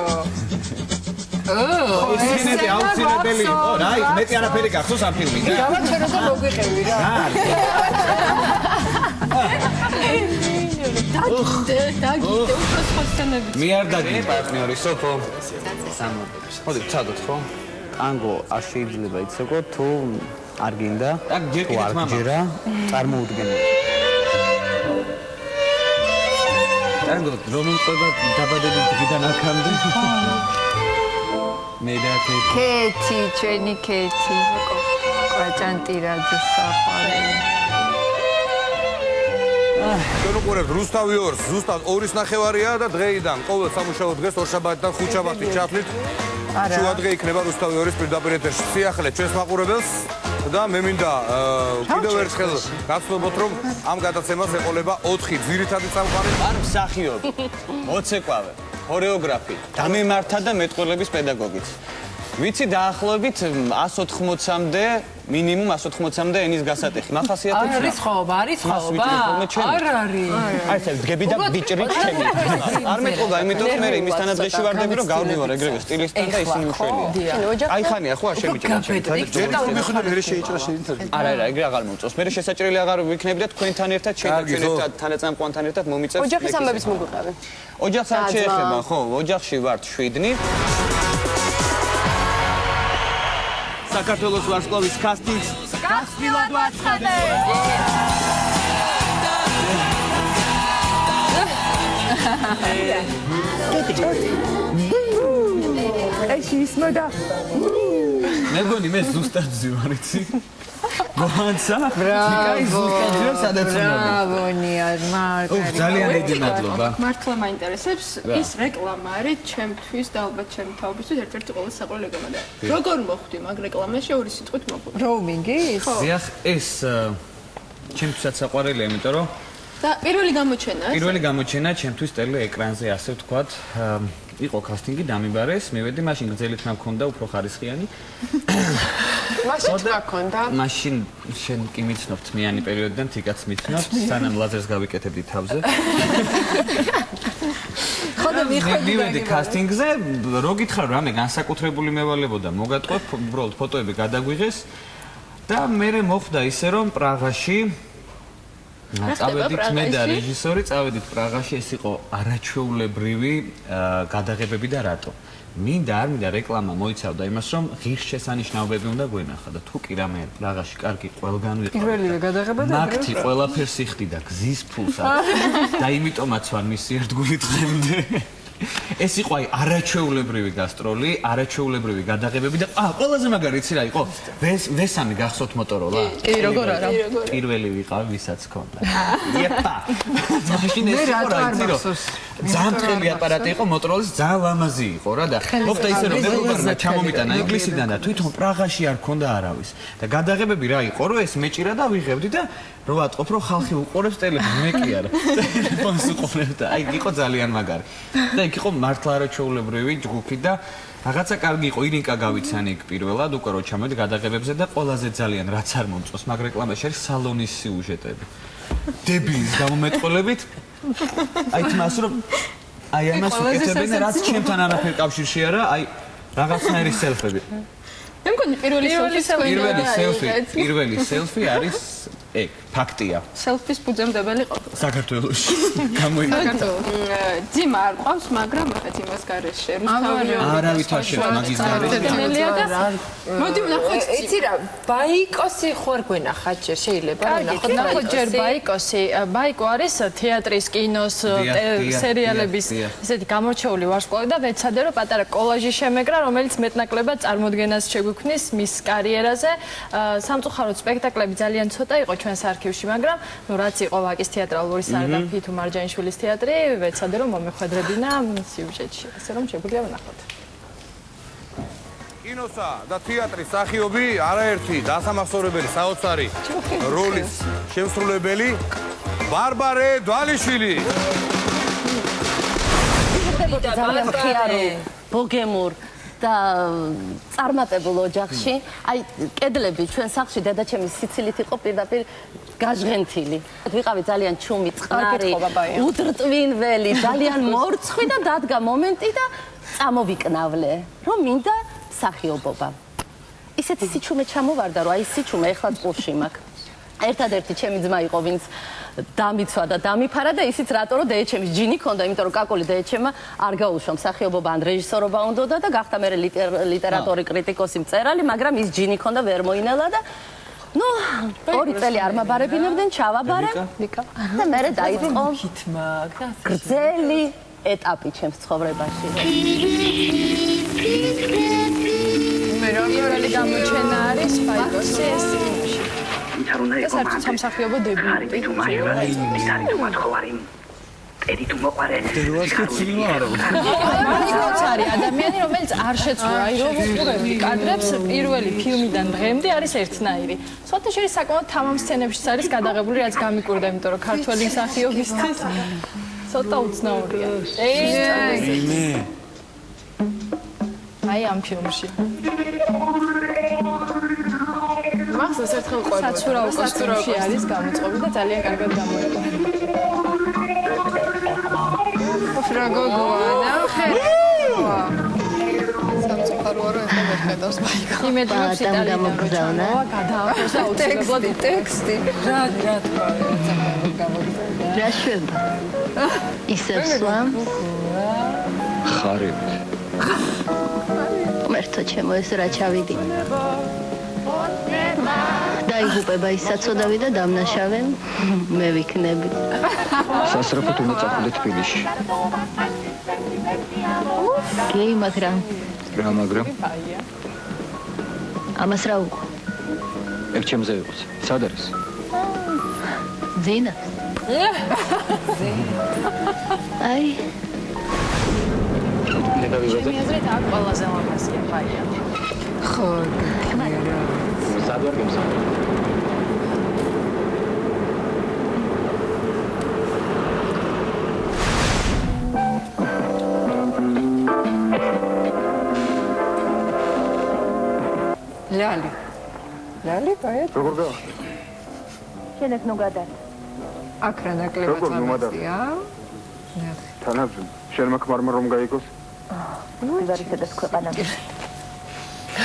ისინები აუცილებელი იყო, რა, მეტი არაფერი გახსოვს ამ ფილმიდან. გავაჩერო და მოგვიყევი რა. დაგიდე უფრო სხვასთანები. მე არ დაგიდე პარტნიორი სოფო. მოდი ვცადოთ ხო? ტანგო არ შეიძლება იცოდოთ თუ არ გინდა. და ჯერ კიდევ მამა. ჯერა წარმოუდგენელი. ტანგო რომელ ყובה დაბადების დღიდან აქამდე? მე და კეთი, ჩვენი კეთი. კვაჭანტირაძის საყვარელი. ჩვენ უყურებთ რუსთავი 2-ს, ზუსტად 2-ის ნახევარია და დღეიდან ყოველ სამუშაო დღეს ორშაბათიდან ხუთშაბათის ჩათვლით შუა დღე იქნება რუსთავი 2-ის პირდაპირ ეთერში. სიახლე ჩვენს მაყურებელს და მე მინდა კიდევ ერთხელ გაცნობოთ რომ ამ გადაცემას ეყოლება 4 ძირითადი წამყვანი არ მსახიობი, მოცეკვავე, ქორეოგრაფი, დამემართა და მეტყველების პედაგოგიც. ვიცი დაახლოებით 180-მდე მინიმუმ 180-მდე ენის გასატეხი. მახასიათებს არის ხობა, არის ხობა. არ არის. აი ეს დგები და ბიჭრით ჩემი. არ მეტყობა, იმიტომ მე იმის თანადრეში ვარდები რომ გავდივარ ეგრევე სტილისტთან და ისინი მშვენია. აი ხანია ხო არ შემიჭრა ჩემი. ჯერ რომ მიხუნებ მე შეიჭრა შეინტერესებს. არა, ეგრე აღარ მომწონს. მე შესაჭრელი აღარ ვიქნები და თქვენთან ერთად შეერთად თანაწამყვანთან ერთად მომიწევს. ოჯახის ამბების მოგვიყევი. ოჯახს არ შეეხება, ხო, ოჯახში ვართ 7. საქართველოს ვარსკვლავის კასტინგს გასწილად ვაცხადე. ეში ისმოდა. მე მგონი მე ზუსტად ვზივარ, იცი? გოანცა? ნიკაი ზუსტად ვზივარ, სადაც უნდა. ბრავო, ნიარ, მარგარიტა. ძალიან დიდი მადლობა. მართლა მაინტერესებს ის რეკლამა არის ჩემთვის და ალბათ ჩემი თაობისთვის ერთ-ერთი ყველაზე საყვარელი რეკლამა და როგორ მოხვდი მაგ რეკლამაში ორი სიტყვით მოხვდი. როუმინგის? დიახ, ეს ჩემთვისაც საყვარელია, იმიტომ რომ და პირველი გამოჩენა ჩემთვის ტელე ეკრანზე ასე ვთქვათ, იყო კასტინგი დამიბარეს, მივედი, მაშინ გრძელი თმა მქონდა, უფრო ხარისხიანი. მაშინ თმა მქონდა? მაშინ შენ კი მიცნობთ მიანი პერიოდიდან თიკაც მიცნობთ, სანამ ლაზერს გავიკეთებდი თავზე. მივედი კასტინგზე, რო გითხრა რამე განსაკუთრებული მევალებოდა, მოგატყობ, უბრალოდ ფოტოები გადაგვიღეს და მე მოხდა ისე რომ პრაღაში წავედით მე და რეჟისორი, წავედით პრაღაში, ეს იყო არაჩვეულებრივი გადაღებები და რატო? მინდა არ მინდა რეკლამა მოიცავდა იმას, რომ ღირსშესანიშნაობები უნდა გვენახა და თუ კი რამე პრაღაში კარგი ყველგან ვიყავ. პირველივე გადაღება და მაგთი ყველაფერს იხდი და გზის ფულს და იმიტომაც ვარ მისი ერთგული დღემდე. ეს იყო აი არაჩვეულებრივი გასტროლი, არაჩვეულებრივი გადაღებები და ყველაზე მაგარი იცი რა იყო? ვესამი გახსოვთ მოტოროლა? კი, როგორ არა? პირველი ვიყავ, ვისაც ჰქონდა. იეპა. მაშინ ეს იყო რა იცი რომ ძალიან ტყელი აპარატი იყო, მოტოროლის ძალიან ლამაზი იყო რა და მოხდა ისე რომ მეგობარმა ჩამომიტანა ინგლისიდან და თვითონ პრაღაში არ ჰქონდა არავის. და გადაღებები რა იყო, რომ ეს მეჭირა და ვიღებდი და რო ვატყობ რომ ხალხი უყურებს ტელეფონს, მე კი არა. ტელეფონს უყურებ და აი იყო ძალიან მაგარი. და იქ იყო მართლა არაჩვეულებრივი ჯგუფი და რაღაცა კარგი იყო, ირინკა გავიცანი იქ პირველად, უკვე რო ჩამოვედი გადაღებებზე და ყველაზე ძალიან რაც არ მომწონს მაგ რეკლამაში არის სალონის სიუჟეტები. დებილის გამომეტყველებით აი თმას რომ აი ამას უკეთებენ რაც ჩემთან არაფერ კავშირში არა, აი რაღაცნაირი სელფები. მე მგონი პირველი სელფი არის ეგ ფაქტია. სელფის ფუძემდებელი ყოფილი. საქართველოში გამოიყენა. ძიმა არ ყავს, მაგრამ ახაც იმას გარეშე რუსთავი. არავითარ შევა მაგის გარეშე. მოდი ვნახოთ. იცი რა, ბაიკოსი ხوار გვენახათ ჯერ შეიძლება ვნახოთ ჯერ ბაიკოსი. ბაიკო არის თეატრის, კინოს, სერიალების ესეთი გამორჩეული ვარსკვლავი და ვეცადე რომ პატარა კოლაჟი შემეკრა, რომელიც მეტნაკლებად წარმოდგენას შეგვიქმნის მის კარიერაზე. სამწუხაროდ სპექტაკლები ძალიან ცოტა იყო ჩვენს არქივში, მაგრამ ნუ რაც იყო ვაკის თეატრალური სარდაფი და ფითუ მარჯანიშვილის თეატრი, ვეცადე რომ მომეხვედრებინა სიუჟეტში, ასე რომ შეგვიძლია ვნახოთ. კინოსა და თეატრის მსახიობი არაერთი დასამახსოვრებელი საოცარი როლის შემსრულებელი ბარბარე დვალიშვილი. ძალიან მხიარო, ბოგემურ და წარმატებულ ოჯახში, აი კედლები ჩვენ სახლში დედაჩემის სიცილით იყო პირდაპირ გაჟღენთილი. ვიყავი ძალიან ჩუმი, წყნარი, უდრტვინველი, ძალიან მორცხვი და დადგა მომენტი და წამოვიკნავლე, რომ მინდა მსახიობობა. ისეთი სიჩუმე ჩამოვარდა, რომ აი სიჩუმე ეხლა წყულში მაქვს. ერთადერთი ჩემი ძმა იყო, ვინც დამიცვა და დამიფარა და ისიც რატო რომ დეეჩემის ჯინი ქონდა, იმიტომ რომ კაკული დეეჩემა არ გაუშვა მსახიობობა ან რეჟისორობა უნდოდა და გახდა მე ლიტერატორი კრიტიკოსი მწერალი, მაგრამ ის ჯინი ქონდა ვერ მოინელა და ნუ 2 წელი არ მაბარებინებდნენ, ჩავაბარე და მე დაიწყო გრძელი ეტაპი ჩემს ცხოვრებაში. მე პირველი გამოჩენა არის ბაიკოსი ეს ფილმში. ეს არის სამსახიობო დებიუტი. ბაიკოც არის ადამიანი, რომელიც არ შეცვლა, აი რომ უყურებდი კადრებს პირველი ფილმიდან დღემდე არის ერთნაირი. სხვათა შორის საკმაოდ თამამ სცენებშიც არის გადაღებული, რაც გამიკვირდა, იმიტომ რომ ქართველი მსახიობისთვის ცოტა უცნაურია. აი ამ ფილმში. მახსოვს ერთხელ ყვება. საცურაო კოსტუმში არის გამოწყობილი და ძალიან კარგად გამოიყო. რა გოგოა, ნახე. სამწუხაროა რომ ეხლა ვერ ხედავს ბაიკო. იმედრობს იტალიდან მოჩვენა, გადაახოს აუცილებლად ტექსტი. რა თქვა, გამოგიწევდა. რა შვება? ისევ სვამ? ხარები. მერტო ჩემო ეს რა ჩავიდი. დაიღუპება ის საწოდავი და დამნაშავე მე ვიქნები. სასწრაფოდ უნდა წახვიდე თბილისში. კი, მაგრამ ამას რა უკვე? ეგ ჩემზე იყოს. სად არის? ზინა. აი. ჩემი აზრით აქ ყველაზე ლამაზია ფაია. ხო, სად ვარ გემსა? ლალი, ბაი. როგორ გა? შენ ეგ ნუ გადარ. აქ რა ნაკლებად ლამაზია. თანაბზი, შენ მაქმარმა რომ გაიგოს? ვარისედაც ქვეყანაში.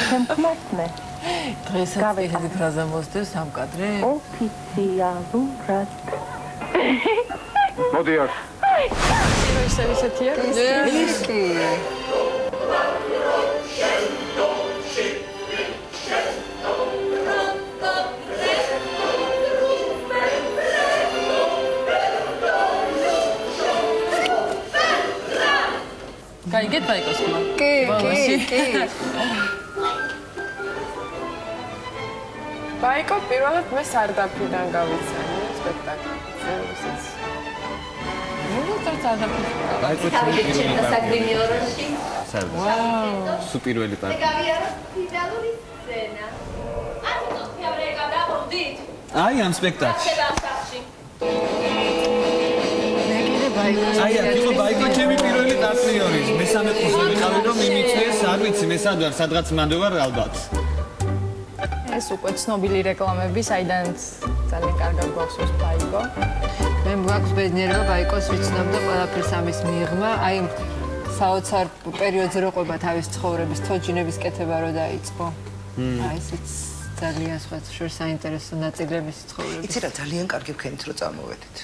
შენ ხმასმე. დღეს ესეთი ფრაზა მოსდევს ამ კადრე? ოფიციალურად. მოდი აქ. ისეთია? კი. გაიგეთ ბაიკოს ხმა? კი. ბაიკო პირველად მე სარდაფიდან გავიცანი სპექტაკლზე. ბაიკო საგრიმიოროში. ვაუ, სუპირველი პარტი. გავიარო ფინალური სცენა. ათწოს ფევრეკა დავრდით. აი ამ სპექტაკლში. აი, აქ ბაიკო ჩემი პირველი პარტნიორი. მესამე კურსზე ვიყავი რომ მიმიწეს, არ ვიცი, მე სად ვარ, სადღაც მანდ ვარ ალბათ. ეს უკვე ცნობილი რეკლამები, საიდანაც ძალიან კარგად გვახსოვს ბაიკო. მე მგაქვს ბედნიერება ბაიკოს ვიცნობ და ყველაფერს ამის მიღმა. აი საოცარ პერიოდზე რო ყვება თავის ცხოვრების თოჯინების კეთება რო დაიწყო. აი ესეც ძალიან სხვა შორ საინტერესო ნაწილების ცხოვრების. იცი რა ძალიან კარგი ვქენით რო წამოვედით.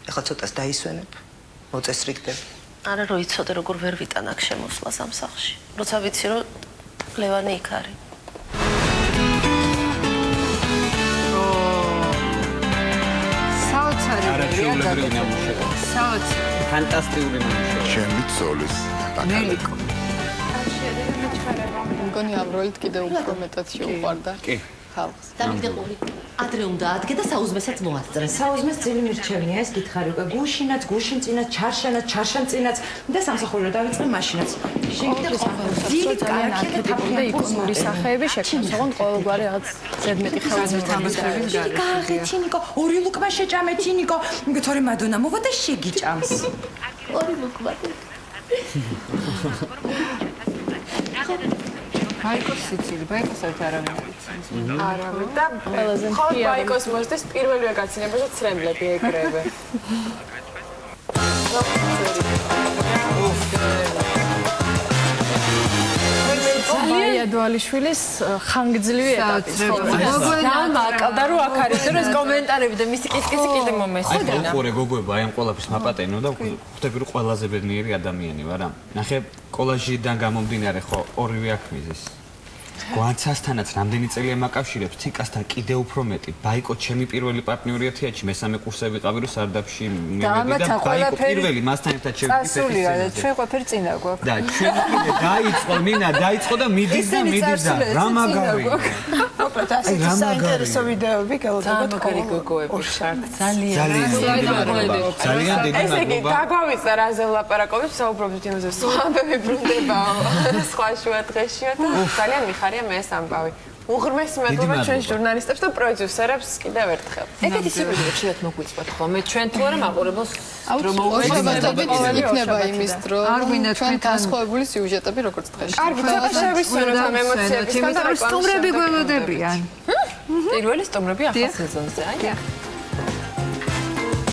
ეხლა ცოტას დაისვენებ, მოწესრიგდებ. არა რო იცოდე როგორ ვერ ვიტან აქ შემოსვლას ამ სახლში. როცა ვიცი რომ ლევანი იქ არის. საოცარი არაჩვეულებრივი ნამუშევარი. საოცარი. ფანტასტიკური ნამუშევარი. ჩემი ცოლის მელიკო. მგონი ამ როლით კიდევ უფრო მეტად შეუყვარდა. კი. ხალხს. დამიგდებული. ადრე უნდა ადგე და საუზმესაც მოასწრე. საუზმეს ძილი მირჩევნია, ეს გითხარი უკვე გუშინაც, გუშინწინაც, ჩარშანაც, ჩარშანწინაც და სამსახური რომ დავიწყე მაშინაც. შეგიძლია ძილი კარგი და თაფლი იკონური სახეები შექმნას, ოღონდ ყოველგვარი რაღაც ზედმეტი ხელოვნების თამაშების გარეშე. კახი თინიკო, ორი ლუკმა შეჭამე თინიკო, თორე მადონა მოვა და შეგიჭამს. ორი ლუკმა. ბაიკოს სიცილი, ბაიკოს არავინ არ იცის. არავინ და ხოლმე ბაიკოს მოსდეს პირველივე გაცინებაზე ცრემლები ეგრევე. ძალიან დვალიშვილის ხანგრძლივი ეტაპი. ძალიან აკავდა რომ აქ არის რომ ეს კომენტარები და მისი კისკისი კიდე მომესწრა. აი ხორე გოგოება აი ამ ყოლაფის მაპატენო და ხვდები რომ ყველაზე ბედნიერი ადამიანი ვარ. ნახე კოლაჟიდან გამომდინარე ხო ორივე აქ მიზის. გვანცასთანაც რამდენი წელია მაკავშირებს ციკასთან კიდე უფრო მეტი. ბაიკო ჩემი პირველი პარტნიორია თეატრში, მესამე კურსზე ვიყავი რომ სარდაფში მივედი და ბაიკო პირველი მასთან ერთად შევიდი წასულია და ჩვენ ყველაფერი წინა გვაქვს. და ჩვენ კიდე დაიწყო, მინა დაიწყო და მიდის და რა მაგარი. უბრალოდ ასეთი საინტერესო ვიდეოები გელოდებათ გოგოები. ძალიან ძალიან დიდი ესე იგი დაგვავიწყდა რაზე ვლაპარაკობთ, საუბრობთ იმაზე, სხვა მებრუნდებაო. სხვა შუა დღეშია და ძალიან მიხარია მე ეს ამბავი. უღრმესი მადლობა ჩვენ ჟურნალისტებს და პროდიუსერებს კიდევ ერთხელ. ეგეთი სიუჟეტი შეიძლება მოგვიწვათ ხოლმე ჩვენ თუ არა მაყურებელს რომ მოუვედით იქნება იმის დრო. არ გვინდა ჩვენ განსხვავებული სიუჟეტები როგორც დღეში. კარგი, ცოტა შევისვენოთ ამ ემოციებისგან და სტუმრები გველოდებიან. პირველი სტუმრები ახალ სეზონზე, აი.